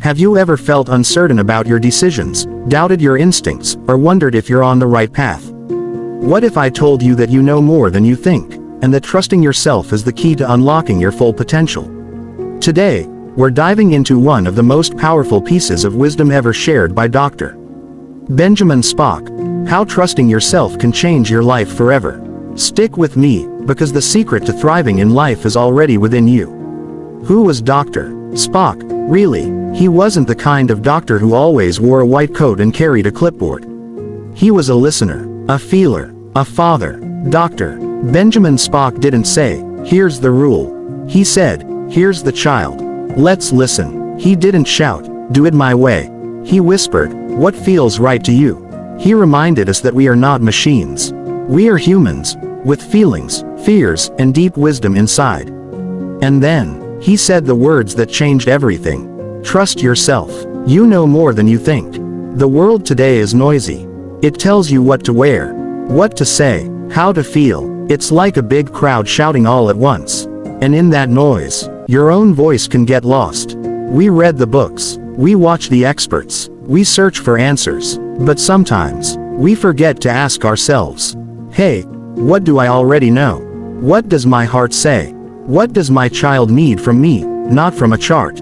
Have you ever felt uncertain about your decisions, doubted your instincts, or wondered if you're on the right path? What if I told you that you know more than you think, and that trusting yourself is the key to unlocking your full potential? Today, we're diving into one of the most powerful pieces of wisdom ever shared by Dr. Benjamin Spock: how trusting yourself can change your life forever. Stick with me, because the secret to thriving in life is already within you. Who was Dr. Spock, really? He wasn't the kind of doctor who always wore a white coat and carried a clipboard. He was a listener, a feeler, a father. Dr. Benjamin Spock didn't say, "Here's the rule." He said, "Here's the child. Let's listen." He didn't shout, "Do it my way." He whispered, "What feels right to you?" He reminded us that we are not machines. We are humans, with feelings, fears, and deep wisdom inside. And then, he said the words that changed everything. Trust yourself. You know more than you think. The world today is noisy. It tells you what to wear, what to say, how to feel. It's like a big crowd shouting all at once. And in that noise, your own voice can get lost. We read the books, we watch the experts, we search for answers, but sometimes, we forget to ask ourselves, hey, what do I already know? What does my heart say? What does my child need from me, not from a chart,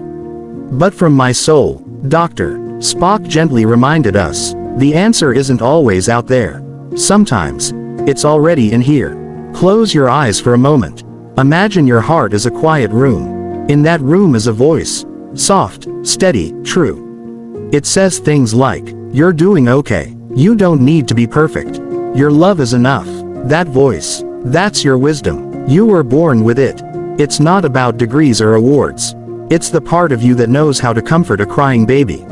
but from my soul? Dr. Spock gently reminded us, the answer isn't always out there. Sometimes, it's already in here. Close your eyes for a moment. Imagine your heart is a quiet room. In that room is a voice. Soft, steady, true. It says things like, "You're doing okay. You don't need to be perfect. Your love is enough." That voice, that's your wisdom. You were born with it. It's not about degrees or awards. It's the part of you that knows how to comfort a crying baby.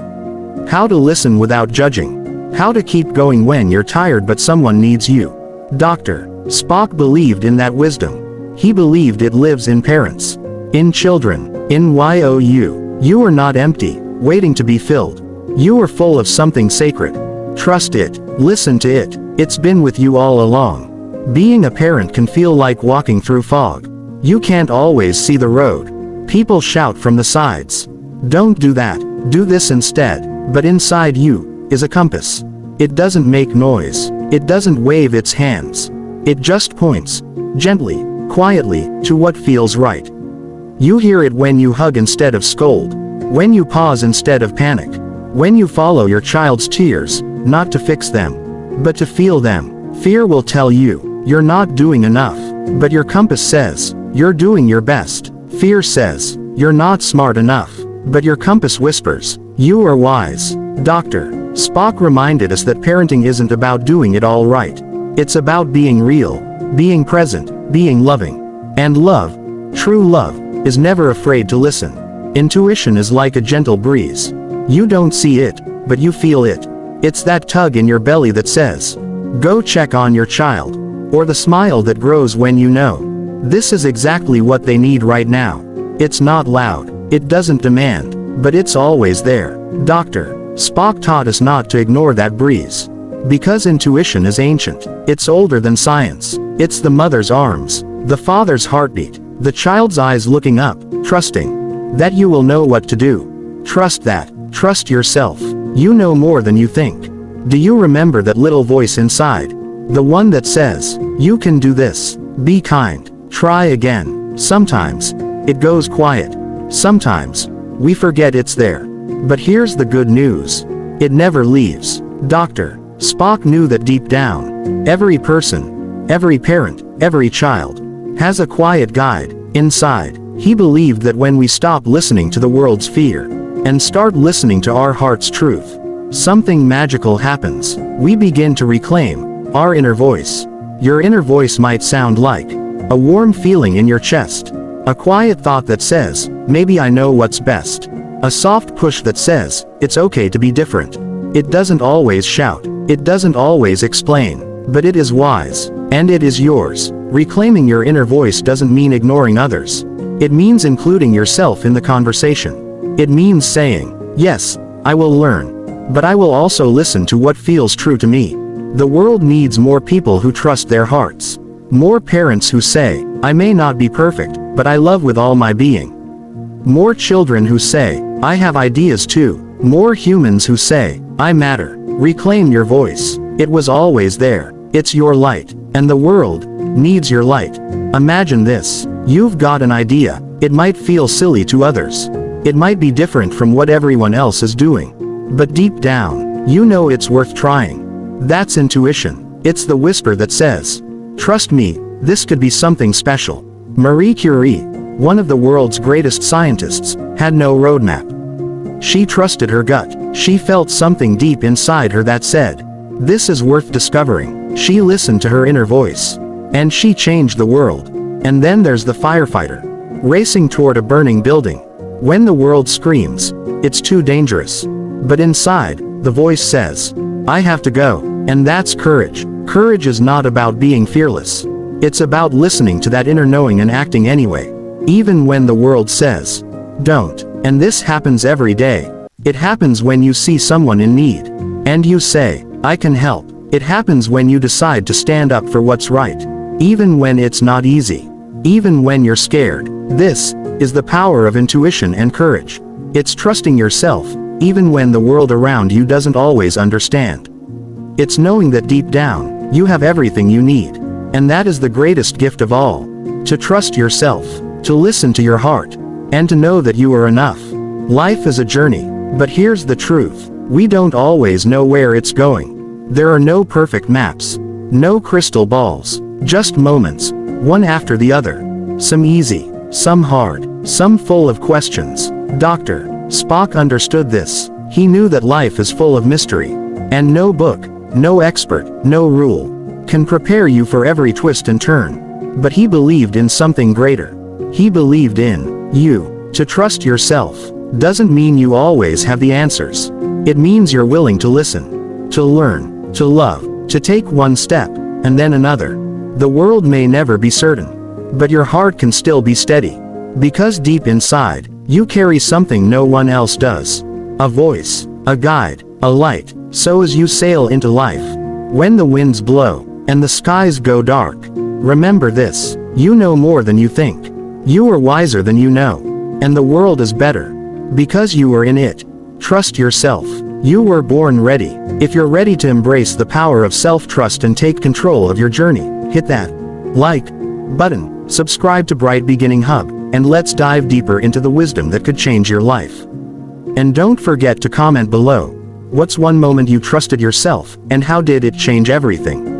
How to listen without judging. How to keep going when you're tired but someone needs you. Dr. Spock believed in that wisdom. He believed it lives in parents, in children, in you. You are not empty, waiting to be filled. You are full of something sacred. Trust it, listen to it. It's been with you all along. Being a parent can feel like walking through fog. You can't always see the road. People shout from the sides. Don't do that, do this instead. But inside you is a compass. It doesn't make noise. It doesn't wave its hands. It just points, gently, quietly, to what feels right. You hear it when you hug instead of scold. When you pause instead of panic. When you follow your child's tears, not to fix them, but to feel them. Fear will tell you, you're not doing enough. But your compass says, you're doing your best. Fear says, you're not smart enough. But your compass whispers, you are wise. Dr. Spock reminded us that parenting isn't about doing it all right. It's about being real, being present, being loving. And love, true love, is never afraid to listen. Intuition is like a gentle breeze. You don't see it, but you feel it. It's that tug in your belly that says, go check on your child. Or the smile that grows when you know, this is exactly what they need right now. It's not loud, it doesn't demand, but it's always there. Dr. Spock taught us not to ignore that breeze. Because intuition is ancient. It's older than science. It's the mother's arms, the father's heartbeat, the child's eyes looking up, trusting that you will know what to do. Trust that. Trust yourself. You know more than you think. Do you remember that little voice inside? The one that says, you can do this. Be kind. Try again. Sometimes, it goes quiet. Sometimes, we forget it's there. But here's the good news. It never leaves. Dr. Spock knew that deep down, every person, every parent, every child, has a quiet guide inside. He believed that when we stop listening to the world's fear, and start listening to our heart's truth, something magical happens. We begin to reclaim our inner voice. Your inner voice might sound like a warm feeling in your chest, a quiet thought that says, maybe I know what's best, a soft push that says, it's okay to be different. It doesn't always shout, it doesn't always explain, but it is wise, and it is yours. Reclaiming your inner voice doesn't mean ignoring others. It means including yourself in the conversation. It means saying, yes, I will learn, but I will also listen to what feels true to me. The world needs more people who trust their hearts. More parents who say, I may not be perfect, but I love with all my being. More children who say, I have ideas too. More humans who say, I matter. Reclaim your voice. It was always there. It's your light. And the world needs your light. Imagine this. You've got an idea. It might feel silly to others. It might be different from what everyone else is doing. But deep down, you know it's worth trying. That's intuition. It's the whisper that says, trust me, this could be something special. Marie Curie, one of the world's greatest scientists, had no roadmap. She trusted her gut. She felt something deep inside her that said, this is worth discovering. She listened to her inner voice. And she changed the world. And then there's the firefighter, racing toward a burning building. When the world screams, it's too dangerous. But inside, the voice says, I have to go. And that's courage. Courage is not about being fearless. It's about listening to that inner knowing and acting anyway. Even when the world says, don't. And this happens every day. It happens when you see someone in need. And you say, I can help. It happens when you decide to stand up for what's right. Even when it's not easy. Even when you're scared. This is the power of intuition and courage. It's trusting yourself, even when the world around you doesn't always understand. It's knowing that deep down, you have everything you need. And that is the greatest gift of all. To trust yourself, to listen to your heart, and to know that you are enough. Life is a journey, but here's the truth. We don't always know where it's going. There are no perfect maps, no crystal balls, just moments, one after the other. Some easy, some hard, some full of questions. Dr. Spock understood this. He knew that life is full of mystery. And no book, no expert, no rule can prepare you for every twist and turn. But he believed in something greater. He believed in you. To trust yourself doesn't mean you always have the answers. It means you're willing to listen, to learn, to love, to take one step, and then another. The world may never be certain, but your heart can still be steady. Because deep inside, you carry something no one else does. A voice, a guide, a light. So as you sail into life, when the winds blow, and the skies go dark, remember this, you know more than you think. You are wiser than you know. And the world is better. Because you are in it. Trust yourself. You were born ready. If you're ready to embrace the power of self-trust and take control of your journey, hit that like button, subscribe to Bright Beginning Hub, and let's dive deeper into the wisdom that could change your life. And don't forget to comment below. What's one moment you trusted yourself, and how did it change everything?